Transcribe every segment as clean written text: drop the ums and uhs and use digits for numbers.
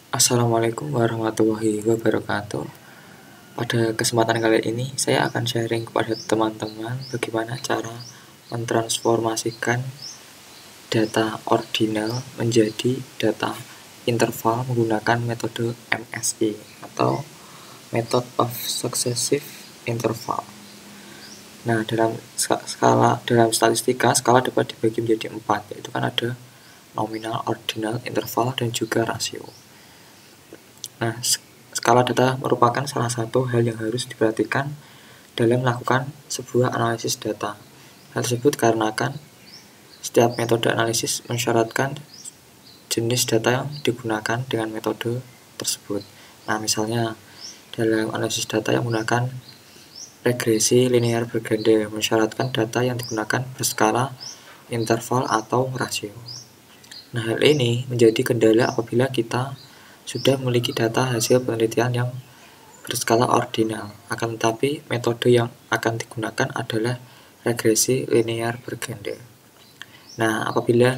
Assalamualaikum warahmatullahi wabarakatuh. Pada kesempatan kali ini, saya akan sharing kepada teman-teman bagaimana cara mentransformasikan data ordinal menjadi data interval menggunakan metode MSI atau Method of Successive Interval. Nah, dalam statistika, skala dapat dibagi menjadi 4, yaitu kan ada nominal, ordinal, interval, dan juga rasio. Nah, skala data merupakan salah satu hal yang harus diperhatikan dalam melakukan sebuah analisis data. Hal tersebut karena setiap metode analisis mensyaratkan jenis data yang digunakan dengan metode tersebut. Nah, misalnya dalam analisis data yang menggunakan regresi linear berganda mensyaratkan data yang digunakan berskala interval atau rasio. Nah, hal ini menjadi kendala apabila kita sudah memiliki data hasil penelitian yang berskala ordinal, akan tetapi metode yang akan digunakan adalah regresi linear berganda. Nah, apabila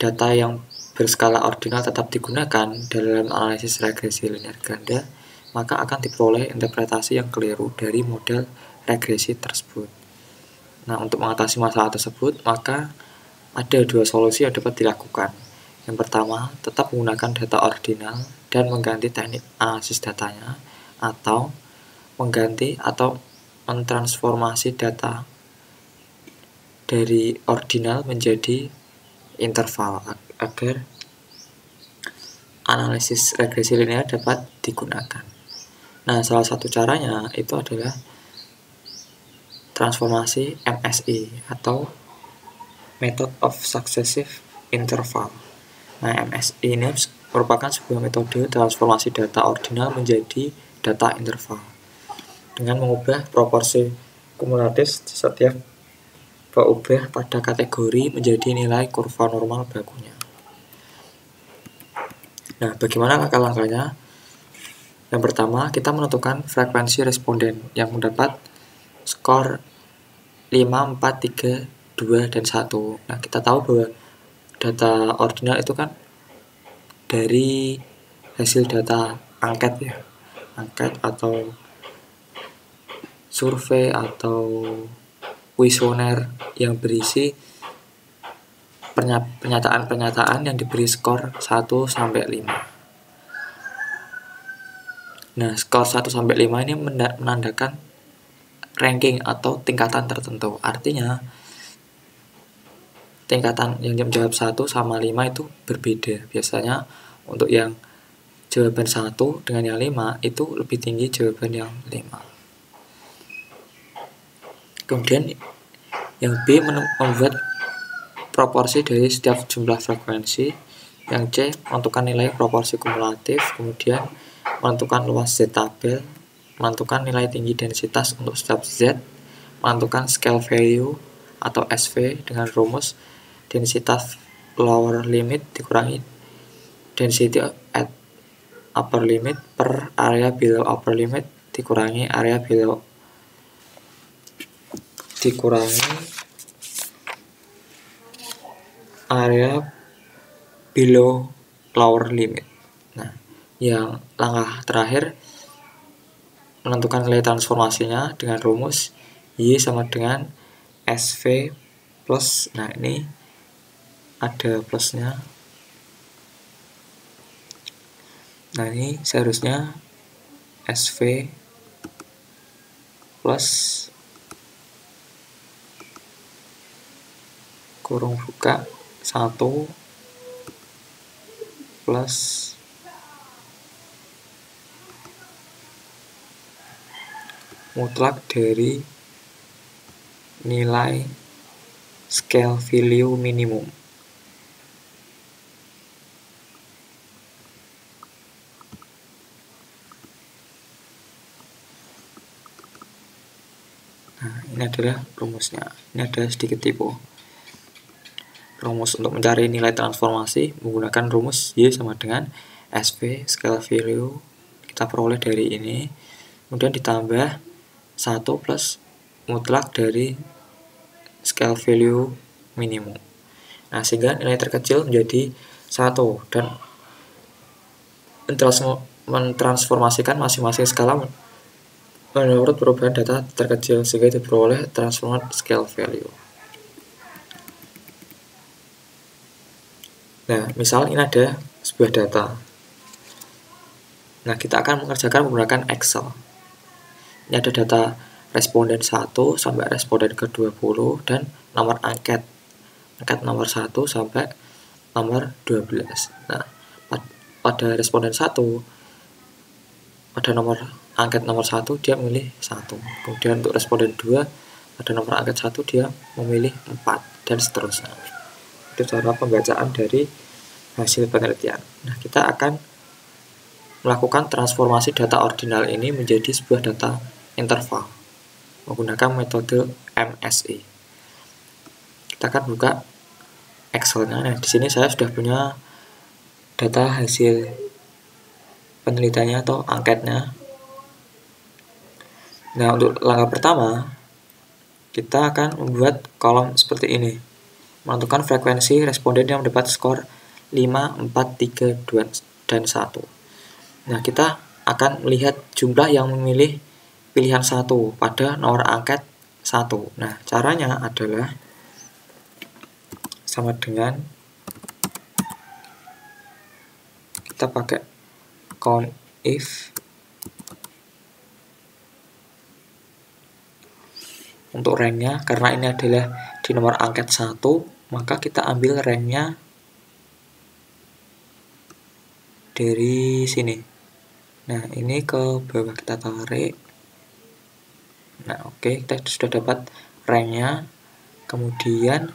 data yang berskala ordinal tetap digunakan dalam analisis regresi linear ganda, maka akan diperoleh interpretasi yang keliru dari model regresi tersebut. Nah, untuk mengatasi masalah tersebut, maka ada dua solusi yang dapat dilakukan. Yang pertama, tetap menggunakan data ordinal dan mengganti teknik analisis datanya, atau mengganti atau mentransformasi data dari ordinal menjadi interval agar analisis regresi linear dapat digunakan. Nah, salah satu caranya itu adalah transformasi MSI atau Method of Successive Interval. Nah, MSI ini merupakan sebuah metode transformasi data ordinal menjadi data interval dengan mengubah proporsi kumulatif setiap berubah pada kategori menjadi nilai kurva normal bakunya. Nah, bagaimana langkah-langkahnya? Yang pertama, kita menentukan frekuensi responden yang mendapat skor 5, 4, 3, 2, dan 1. Nah, kita tahu bahwa data ordinal itu kan dari hasil data angket ya, angket atau survei atau kuesioner yang berisi pernyataan-pernyataan yang diberi skor 1 sampai 5. Nah, skor 1 sampai 5 ini menandakan ranking atau tingkatan tertentu. Artinya tingkatan yang menjawab 1 sama 5 itu berbeda. Biasanya untuk yang jawaban 1 dengan yang 5 itu lebih tinggi jawaban yang 5. Kemudian yang B membuat proporsi dari setiap jumlah frekuensi. Yang C menentukan nilai proporsi kumulatif. Kemudian menentukan luas Z tabel, menentukan nilai tinggi densitas untuk setiap Z, menentukan scale value atau SV dengan rumus densitas lower limit dikurangi density at upper limit per area below upper limit dikurangi area below lower limit. Nah, yang langkah terakhir menentukan nilai transformasinya dengan rumus Y sama dengan SV plus, nah ini ada plusnya. Nah, ini seharusnya SV plus kurung buka 1 plus mutlak dari nilai scale value minimum. Nah, ini adalah rumusnya. Ini ada sedikit tipu. Rumus untuk mencari nilai transformasi menggunakan rumus Y sama dengan SV scale value kita peroleh dari ini, kemudian ditambah 1 plus mutlak dari scale value minimum. Nah, sehingga nilai terkecil menjadi 1 dan mentransformasikan masing-masing skala menurut perubahan data terkecil sehingga diperoleh transformed scale value. Nah, misal ini ada sebuah data. Nah, kita akan mengerjakan menggunakan Excel. Ini ada data responden 1 sampai responden ke-20 dan nomor angket nomor 1 sampai nomor 12. Nah, pada responden 1, pada nomor angket nomor 1 dia memilih 1. Kemudian untuk responden 2, pada nomor angket 1 dia memilih 4 dan seterusnya. Itu cara pembacaan dari hasil penelitian. Nah, kita akan melakukan transformasi data ordinal ini menjadi sebuah data interval menggunakan metode MSE. Kita akan buka Excel-nya. Nah, di sini saya sudah punya data hasil penelitiannya atau angketnya. Nah, untuk langkah pertama, kita akan membuat kolom seperti ini. Menentukan frekuensi responden yang mendapat skor 5, 4, 3, 2, dan 1. Nah, kita akan melihat jumlah yang memilih pilihan 1 pada nomor angket 1. Nah, caranya adalah sama dengan kita pakai count if untuk ranknya, karena ini adalah di nomor angket 1, maka kita ambil ranknya dari sini. Nah, ini ke bawah kita tarik. Nah, oke, kita sudah dapat ranknya. Kemudian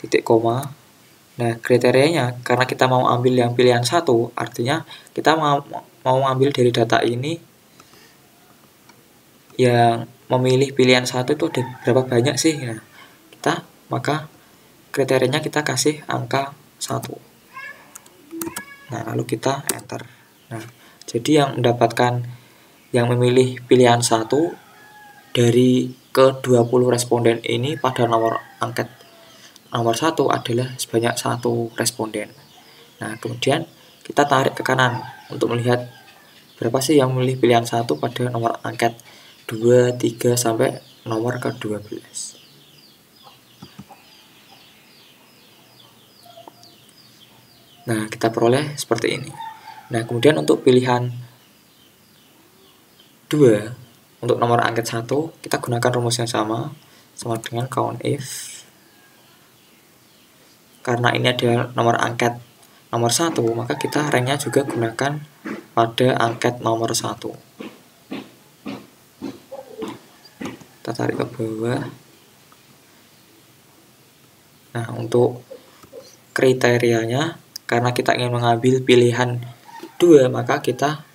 titik koma. Nah, kriterianya karena kita mau ambil yang pilihan 1, artinya kita mau ambil dari data ini yang memilih pilihan 1 itu ada berapa banyak sih. Nah, maka kriterianya kita kasih angka 1. Nah, lalu kita enter. Nah, jadi yang mendapatkan yang memilih pilihan 1 dari ke-20 responden ini pada nomor angket nomor 1 adalah sebanyak 1 responden. Nah, kemudian kita tarik ke kanan untuk melihat berapa sih yang memilih pilihan 1 pada nomor angket 2, 3, sampai nomor ke-12. Nah, kita peroleh seperti ini. Nah, kemudian untuk pilihan 2, untuk nomor angket 1, kita gunakan rumus yang sama dengan count if. Karena ini adalah nomor angket nomor 1, maka kita ranknya juga gunakan pada angket nomor 1. Kita tarik ke bawah. Nah, untuk kriterianya, karena kita ingin mengambil pilihan 2, maka kita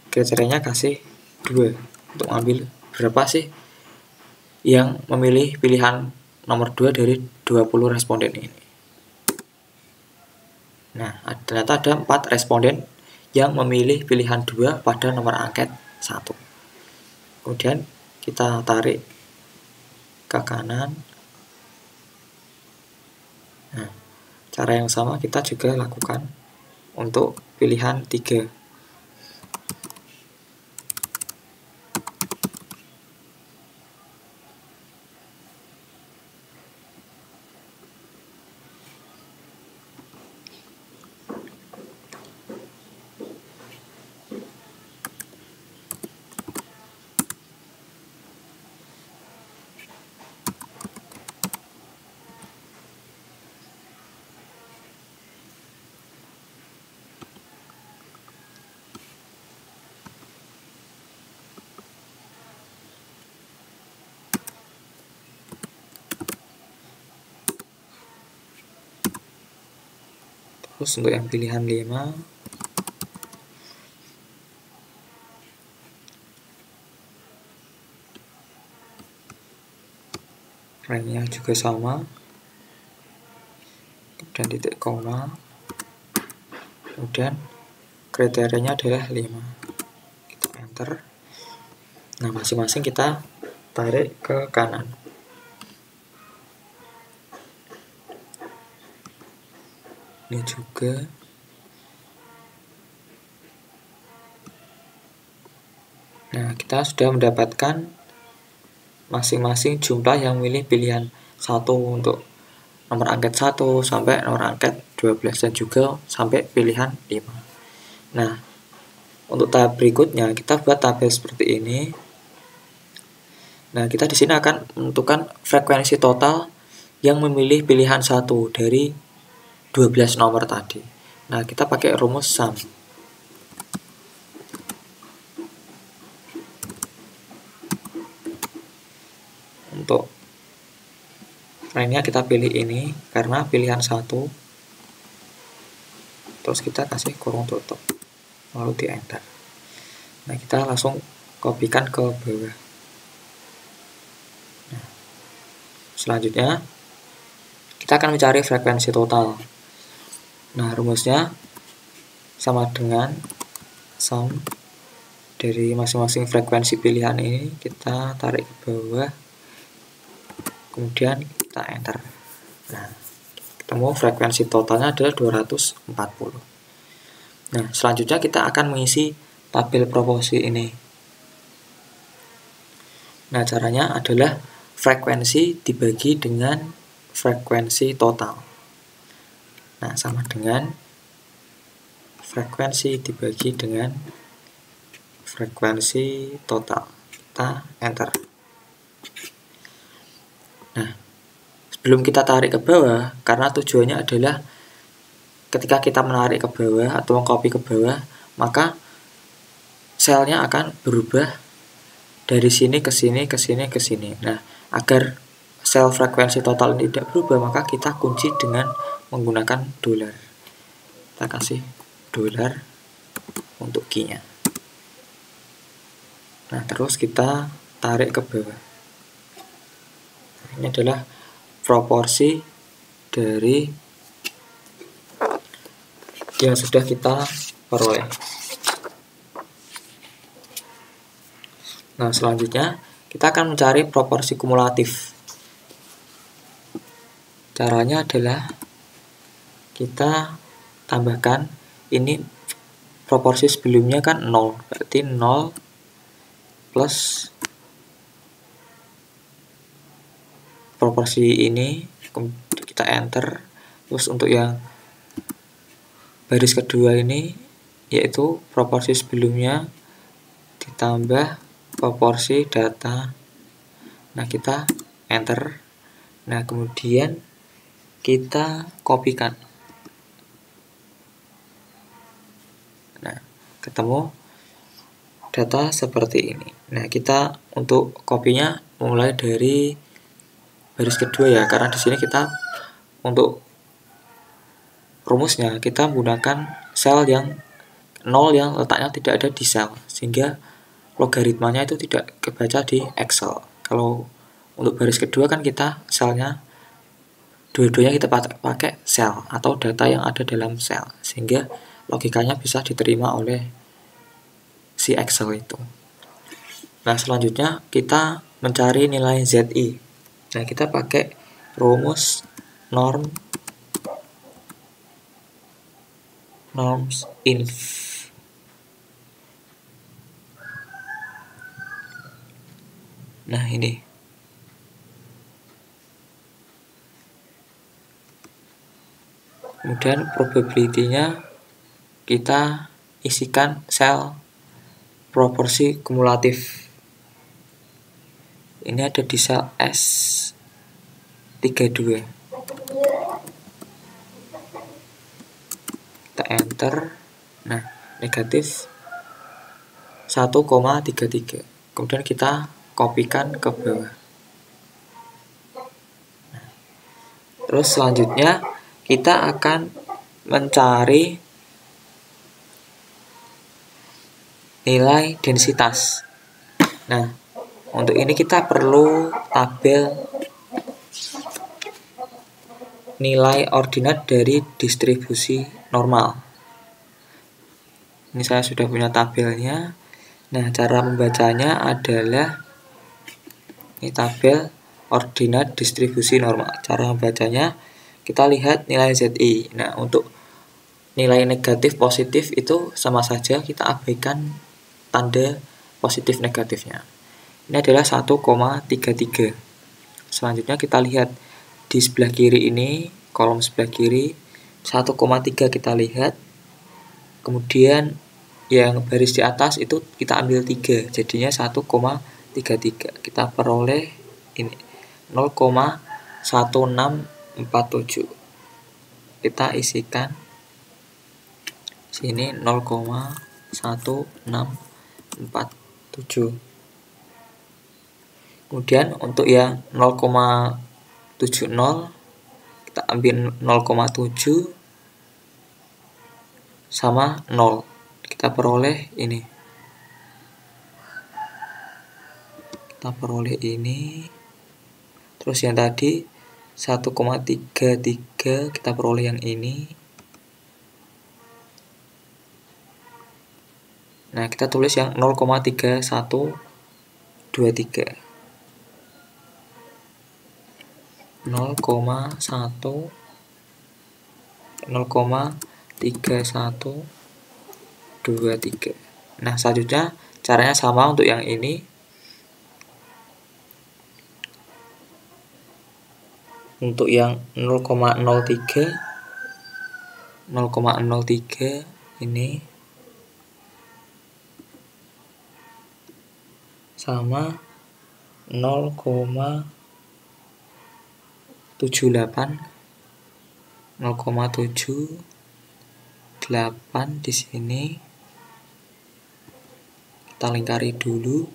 kriterianya kasih 2 untuk mengambil berapa sih yang memilih pilihan nomor 2 dari 20 responden ini. Nah, ternyata ada 4 responden yang memilih pilihan 2 pada nomor angket 1. Kemudian kita tarik ke kanan. Nah, cara yang sama kita juga lakukan untuk pilihan 3. Terus untuk yang pilihan 5, ranknya juga sama, kemudian titik koma, kemudian kriterianya adalah 5. Kita enter. Nah, masing-masing kita tarik ke kanan. Ini juga. Nah, kita sudah mendapatkan masing-masing jumlah yang milih pilihan 1 untuk nomor angket 1 sampai nomor angket 12 dan juga sampai pilihan 5. Nah, untuk tahap berikutnya kita buat tabel seperti ini. Nah, kita di sini akan menentukan frekuensi total yang memilih pilihan 1 dari 12 nomor tadi. Nah, kita pakai rumus sum. Untuk lainnya kita pilih ini karena pilihan 1. Terus kita kasih kurung tutup, lalu di enter. Nah, kita langsung kopikan ke bawah. Nah, selanjutnya kita akan mencari frekuensi total. Nah, rumusnya sama dengan sum dari masing-masing frekuensi pilihan ini, kita tarik ke bawah, kemudian kita enter. Nah, ketemu frekuensi totalnya adalah 240. Nah, selanjutnya kita akan mengisi tabel proporsi ini. Nah, caranya adalah frekuensi dibagi dengan frekuensi total. Nah, sama dengan frekuensi dibagi dengan frekuensi total. Kita enter. Nah, sebelum kita tarik ke bawah, karena tujuannya adalah ketika kita menarik ke bawah atau mengcopy ke bawah, maka selnya akan berubah dari sini ke sini, ke sini, ke sini. Nah, agar sel frekuensi total ini tidak berubah, maka kita kunci dengan menggunakan dolar. Kita kasih dolar untuk key-nya. Nah, terus kita tarik ke bawah. Ini adalah proporsi dari yang sudah kita peroleh. Nah, selanjutnya kita akan mencari proporsi kumulatif. Caranya adalah kita tambahkan, ini proporsi sebelumnya kan 0, berarti 0 plus proporsi ini, kita enter. Terus untuk yang baris kedua ini, yaitu proporsi sebelumnya ditambah proporsi data. Nah, kita enter. Nah, kemudian kita kopikan. Nah, ketemu data seperti ini. Nah, kita untuk kopinya mulai dari baris kedua ya, karena di sini kita untuk rumusnya kita menggunakan sel yang 0 yang letaknya tidak ada di sel, sehingga logaritmanya itu tidak kebaca di Excel. Kalau untuk baris kedua kan kita selnya dua-duanya kita pakai sel atau data yang ada dalam sel, sehingga logikanya bisa diterima oleh si Excel itu. Nah, selanjutnya kita mencari nilai ZI. Nah, kita pakai rumus norms inf. Nah, ini. Kemudian probability-nya kita isikan sel proporsi kumulatif. Ini ada di sel S32. Kita enter. Nah, negatif 1,33. Kemudian kita kopikan ke bawah. Nah, terus selanjutnya kita akan mencari nilai densitas. Nah, untuk ini kita perlu tabel nilai ordinat dari distribusi normal. Ini saya sudah punya tabelnya. Nah, cara membacanya adalah ini tabel ordinat distribusi normal. Cara membacanya kita lihat nilai ZI. Nah, untuk nilai negatif positif itu sama saja kita abaikan tanda positif negatifnya. Ini adalah 1,33. Selanjutnya kita lihat di sebelah kiri ini, kolom sebelah kiri 1,3 kita lihat. Kemudian yang baris di atas itu kita ambil 3, jadinya 1,33. Kita peroleh ini 0,1647. Kita isikan sini 0,1647. Kemudian untuk yang 0,70 kita ambil 0,7 sama 0. Kita peroleh ini. Kita peroleh ini. Terus yang tadi 1,33 kita peroleh yang ini. Nah, kita tulis yang 0,3123. 0,3123. Nah, selanjutnya caranya sama untuk yang ini. Untuk yang 0,03 ini sama 0,78 di sini. Kita lingkari dulu.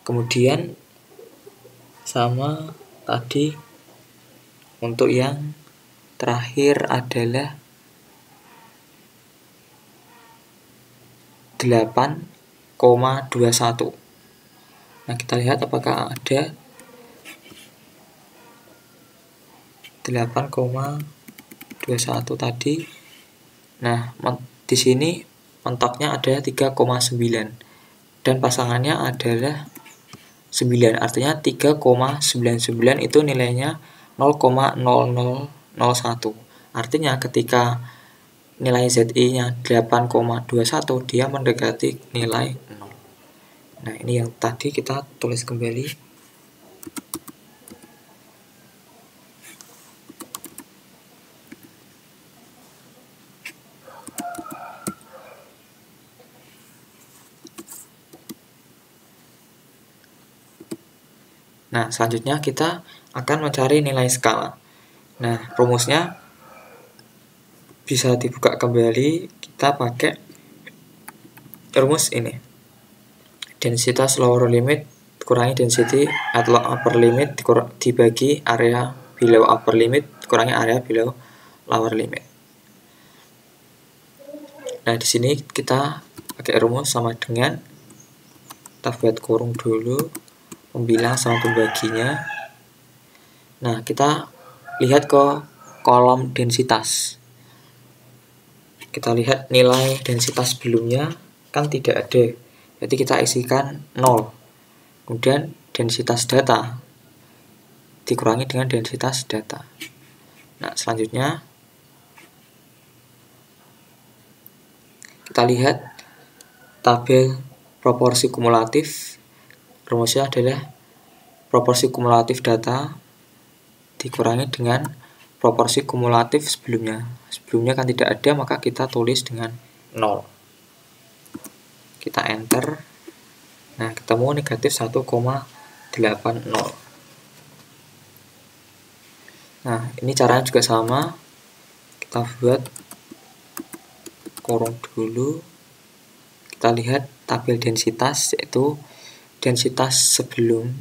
Kemudian sama tadi untuk yang terakhir adalah 8,21. Nah, kita lihat apakah ada 8,21 tadi. Nah, di sini mentoknya ada 3,9 dan pasangannya adalah 9. Artinya 3,99 itu nilainya 0,0001. Artinya ketika nilai ZI-nya 8,21 dia mendekati nilai 0. Nah, ini yang tadi kita tulis kembali. Nah, selanjutnya kita akan mencari nilai skala. Nah, rumusnya bisa dibuka kembali. Kita pakai rumus ini. Densitas lower limit kurangi density at upper limit dibagi area below upper limit kurangi area below lower limit. Nah, di sini kita pakai rumus sama dengan, kita buat kurung dulu, pembilang sama pembaginya. Nah, kita lihat ke kolom densitas. Kita lihat nilai densitas sebelumnya kan tidak ada. Jadi kita isikan 0. Kemudian densitas data dikurangi dengan densitas data. Nah, selanjutnya kita lihat tabel proporsi kumulatif. Rumusnya adalah proporsi kumulatif data dikurangi dengan proporsi kumulatif sebelumnya. Sebelumnya kan tidak ada, maka kita tulis dengan 0. Kita enter. Nah, ketemu negatif 1,80. Nah, ini caranya juga sama. Kita buat kurung dulu. Kita lihat tabel densitas, yaitu densitas sebelumnya,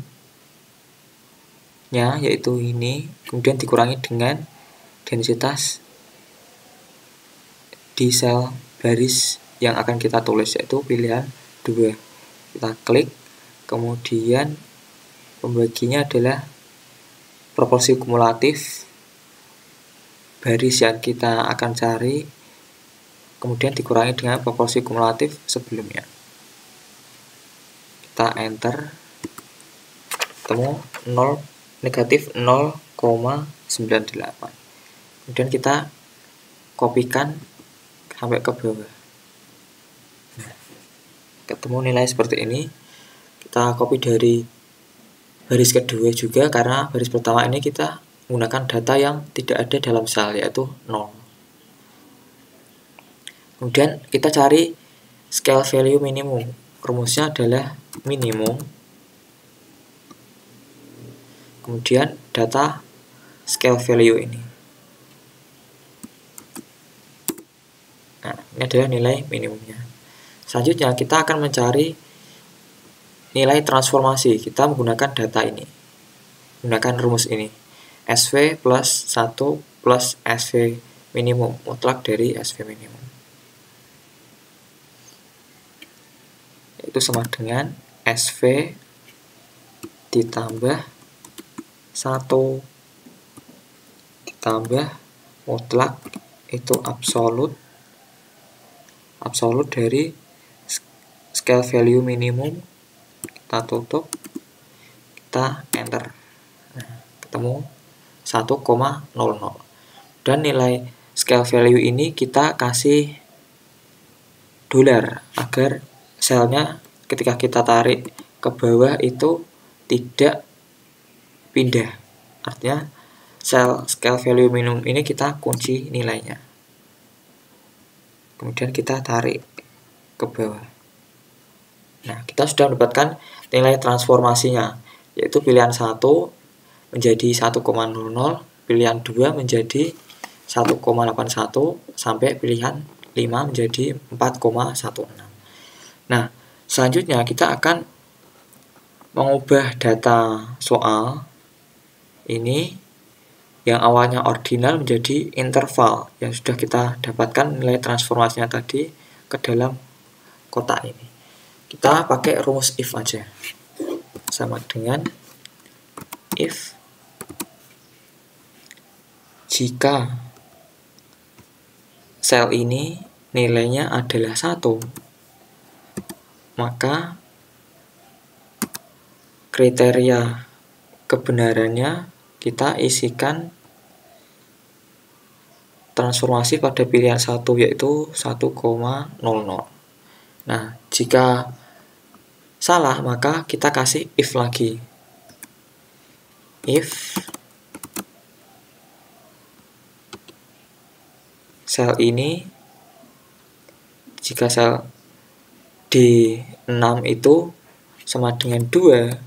yaitu ini, kemudian dikurangi dengan densitas di sel baris yang akan kita tulis, yaitu pilihan 2. Kita klik, kemudian pembaginya adalah proporsi kumulatif baris yang kita akan cari, kemudian dikurangi dengan proporsi kumulatif sebelumnya. Kita enter, ketemu negatif 0,98. Kemudian kita kopikan sampai ke bawah. Nah, ketemu nilai seperti ini. Kita copy dari baris kedua juga, karena baris pertama ini kita menggunakan data yang tidak ada dalam sel, yaitu 0. Kemudian kita cari scale value minimum. Rumusnya adalah minimum, kemudian data scale value ini. Nah, ini adalah nilai minimumnya. Selanjutnya kita akan mencari nilai transformasi. Kita menggunakan data ini, menggunakan rumus ini, SV plus 1 plus SV minimum, mutlak dari SV minimum, itu sama dengan SV ditambah 1 ditambah mutlak, itu absolut dari scale value minimum. Kita tutup, kita enter. Nah, ketemu 1,00. Dan nilai scale value ini kita kasih dolar agar selnya ketika kita tarik ke bawah itu tidak pindah. Artinya sel scale value minimum ini kita kunci nilainya, kemudian kita tarik ke bawah. Nah, kita sudah mendapatkan nilai transformasinya, yaitu pilihan 1 menjadi 1,00, pilihan 2 menjadi 1,81, sampai pilihan 5 menjadi 4,16. Nah, selanjutnya kita akan mengubah data soal ini yang awalnya ordinal menjadi interval yang sudah kita dapatkan nilai transformasinya tadi ke dalam kotak ini. Kita pakai rumus if aja, sama dengan if jika sel ini nilainya adalah 1, maka kriteria kebenarannya kita isikan transformasi pada pilihan 1, yaitu 1,00. Nah, jika salah maka kita kasih if lagi. If sel ini, jika sel D6 itu sama dengan 2,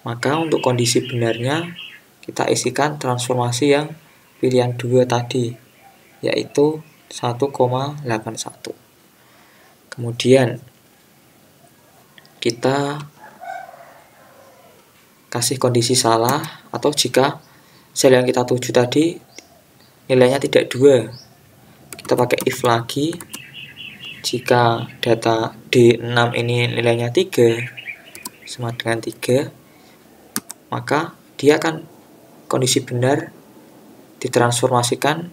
maka untuk kondisi benarnya kita isikan transformasi yang pilihan 2 tadi, yaitu 1,81. Kemudian kita kasih kondisi salah, atau jika sel yang kita tuju tadi nilainya tidak 2, kita pakai if lagi. Jika data D6 ini nilainya 3, sama dengan 3, maka dia akan kondisi benar ditransformasikan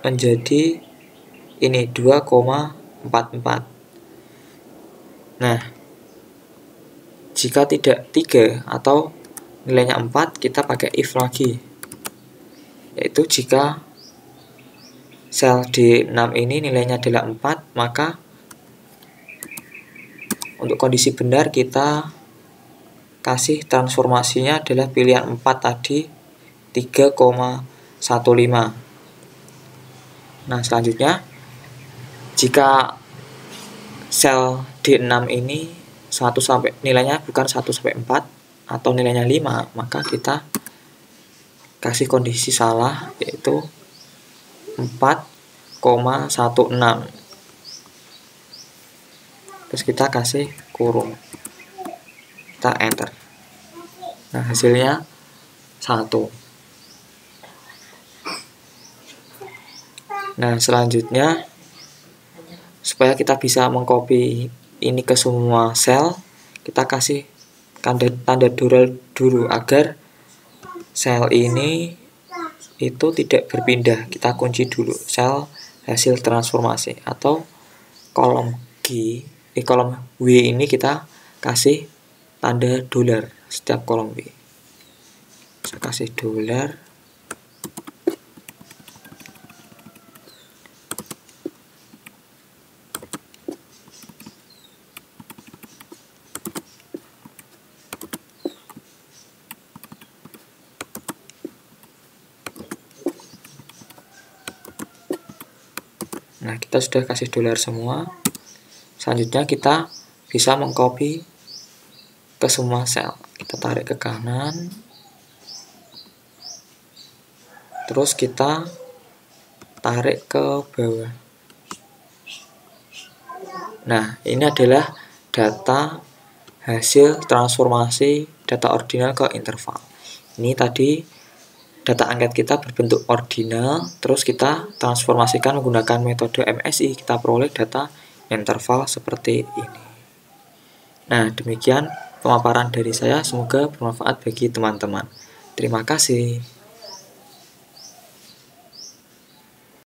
menjadi ini 2,44. Nah, jika tidak 3 atau nilainya 4, kita pakai if lagi, yaitu jika sel D6 ini nilainya adalah 4, maka untuk kondisi benar kita kasih transformasinya adalah pilihan 4 tadi, 3,15. Nah, selanjutnya jika sel D6 ini nilainya bukan 1 sampai 4 atau nilainya 5, maka kita kasih kondisi salah, yaitu 4,16. Terus kita kasih kurung, kita enter. Nah, hasilnya 1. Nah, selanjutnya supaya kita bisa mengcopy ini ke semua sel, kita kasih tanda dolar dulu agar sel ini itu tidak berpindah. Kita kunci dulu sel hasil transformasi, atau kolom kolom W ini kita kasih tanda dolar setiap kolom W. Saya kasih dolar. Nah, kita sudah kasih dolar semua. Selanjutnya kita bisa mengcopy ke semua sel. Kita tarik ke kanan. Terus kita tarik ke bawah. Nah, ini adalah data hasil transformasi data ordinal ke interval. Ini tadi data angket kita berbentuk ordinal, terus kita transformasikan menggunakan metode MSI, kita peroleh data interval seperti ini. Nah, demikian pemaparan dari saya, semoga bermanfaat bagi teman-teman. Terima kasih.